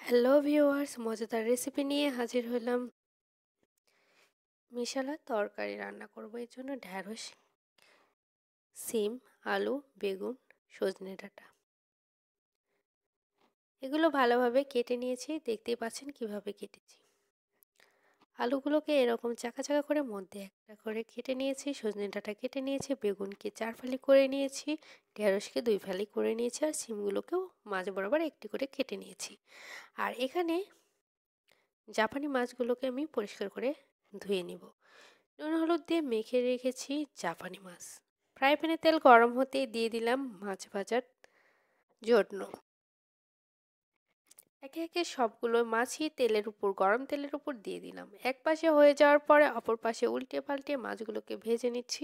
Hello viewers, মজাদার recipe নিয়ে হাজির হলাম। মিশালা তরকারি রান্না করব। এর জন্য ঢ্যাঁড়স, সিম, আলু, বেগুন, সজনে ডাঁটা এগুলো ভালোভাবে কেটে নিয়েছি। দেখতেই পাচ্ছেন কিভাবে কেটেছি। আলুগুলোকে এরকম চাকা চাকা করে মধ্যে একটা করে কেটে নিয়েছি, সজনে ডাঁটা কেটে নিয়েছি, বেগুনকে 4 ফালি করে নিয়েছি, ঢ্যাঁড়সকে 2 ফালি করে নিয়েছি, আর সিমগুলোকেও মাঝ বরাবর একটি করে কেটে নিয়েছি। আর এখানে জাপানি মাছগুলোকে আমি পরিষ্কার করে ধুয়ে নিব। নুন হলুদ দিয়ে মেখে রেখেছি জাপানি মাছ। ফ্রাই প্যানে তেল গরম হতে দিয়ে দিলাম মাছ ভাজার জন্য। একে একে সবগুলো মাছই গরম তেলের উপর দিয়ে দিলাম। এক পাশে হয়ে যাওয়ার পরে অপর পাশে উল্টে পাল্টে মাছগুলোকে ভেজে নিচ্ছি।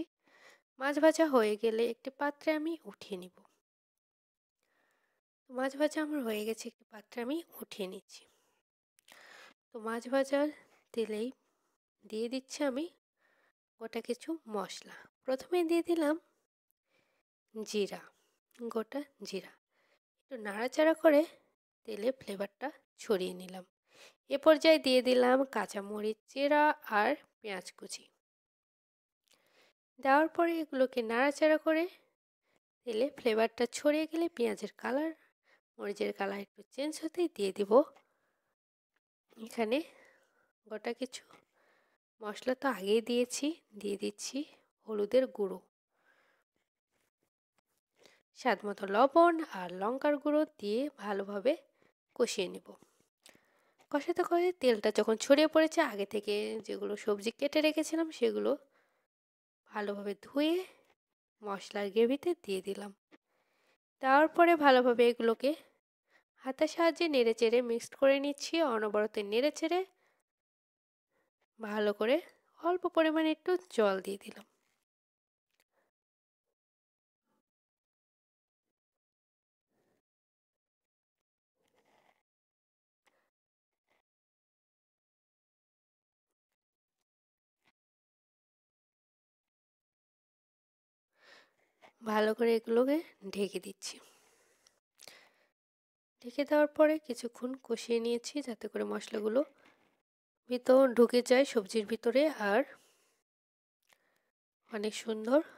মাছ ভাজা হয়ে গেলে একটি পাত্রে আমি উঠিয়ে নিব। মাছ ভাজা আমার হয়ে গেছে, একটি পাত্রে আমি উঠিয়ে নিচ্ছি। তো মাছ ভাজার তেলেই দিয়ে দিচ্ছি আমি গোটা কিছু মশলা। প্রথমে দিয়ে দিলাম জিরা, গোটা জিরা। একটু নাড়াচাড়া করে তেলে ফ্লেভারটা ছড়িয়ে নিলাম। এ পর্যায়ে দিয়ে দিলাম কাঁচামরিচ চেরা আর পেঁয়াজ কুচি। দেওয়ার পরে এগুলোকে নাড়াচাড়া করে তেলে ফ্লেভারটা ছড়িয়ে গেলে পেঁয়াজের কালার, মরিচের কালার একটু চেঞ্জ হতেই দিয়ে দিব এখানে গোটা কিছু মশলা। তো আগেই দিয়েছি, দিয়ে দিচ্ছি হলুদের গুঁড়ো, স্বাদ মতো লবণ আর লঙ্কার গুঁড়ো দিয়ে ভালোভাবে কষিয়ে নেব। কষাতে কষাতে তেলটা যখন ছড়িয়ে পড়েছে, আগে থেকে যেগুলো সবজি কেটে রেখেছিলাম সেগুলো ভালোভাবে ধুয়ে মশলার গ্রেভিতে দিয়ে দিলাম। দেওয়ার পরে ভালোভাবে এগুলোকে হাতের সাহায্যে নেড়েচেড়ে মিক্সড করে নিচ্ছি। অনবরত নেড়েচেড়ে ভালো করে অল্প পরিমাণে একটু জল দিয়ে দিলাম। ভালো করে এগুলোকে ঢেকে দিচ্ছি। ঢেকে দেওয়ার পরে কিছুক্ষণ কষিয়ে নিয়েছি যাতে করে মশলাগুলো ভিতর ঢুকে যায় সবজির ভিতরে আর অনেক সুন্দরভাবে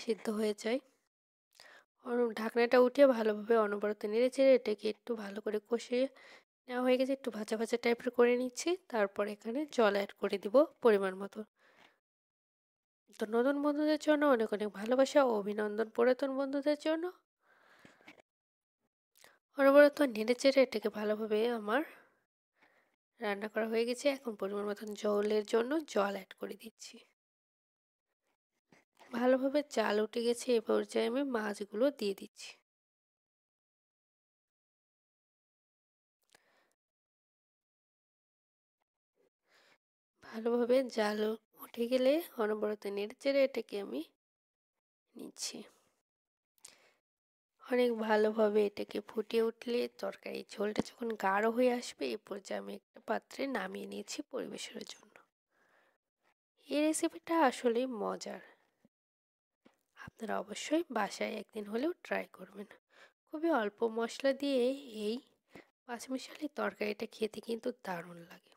সিদ্ধ হয়ে যায়। ঢাকনাটা উঠিয়ে ভালোভাবে অনবরত নেড়েচেড়ে এটাকে একটু ভালো করে কষিয়ে নেওয়া হয়ে গেছে। একটু ভাজা ভাজা টাইপের করে নিচ্ছি। তারপর এখানে জল অ্যাড করে দিব পরিমাণ মতো। তো নতুন বন্ধুদের জন্য অনেক অনেক ভালোবাসা ও অভিনন্দন। পুরাতন বন্ধুদের জন্য অনবরত নেড়েচেড়ে এটাকে ভালোভাবে আমার রান্না করা হয়ে গেছে। এখন পরিমাণ মতন জলের জন্য জল অ্যাড করে দিচ্ছি। ভালোভাবে চাল উঠে গেছে, এ পর্যায়ে আমি মাছগুলো দিয়ে দিচ্ছি। ভালোভাবে জাল উঠে গেলে অনবরত নেড়েচেড়ে এটাকে আমি নিচ্ছি। অনেক ভালোভাবে এটাকে ফুটে উঠলে তরকারি ঝোলটা যখন গাঢ় হয়ে আসবে, এ পর্যায়ে আমি একটা পাত্রে নামিয়ে নিয়েছি পরিবেশনের জন্য। এই রেসিপিটা আসলেই মজার, আপনারা অবশ্যই বাসায় একদিন হলেও ট্রাই করবেন। খুবই অল্প মশলা দিয়ে এই পাঁচমিশালি তরকারিটা খেতে কিন্তু দারুণ লাগে।